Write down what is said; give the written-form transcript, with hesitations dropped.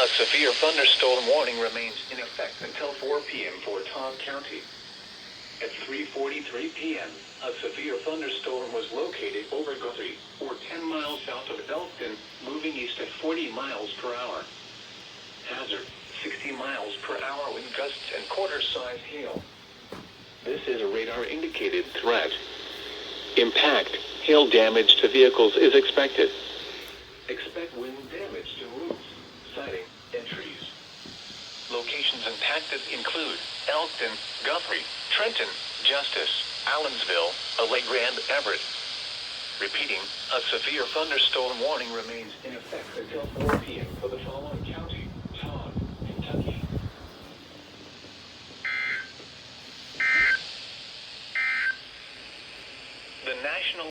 A severe thunderstorm warning remains in effect until 4 p.m. for Todd County. At 3:43 p.m., a severe thunderstorm was located over Guthrie, or 10 miles south of Elkton, moving east at 40 miles per hour. Hazard, 60 miles per hour with gusts and quarter-size hail. This is a radar-indicated threat. Impact, hail damage to vehicles is expected. Expect wind damage to roofs, siding, and trees. Locations impacted include Elkton, Guthrie, Trenton, Justice, Allensville, Allegra, and Everett. Repeating, a severe thunderstorm warning remains in effect until 4 p.m. for the following county: Todd, Kentucky. The National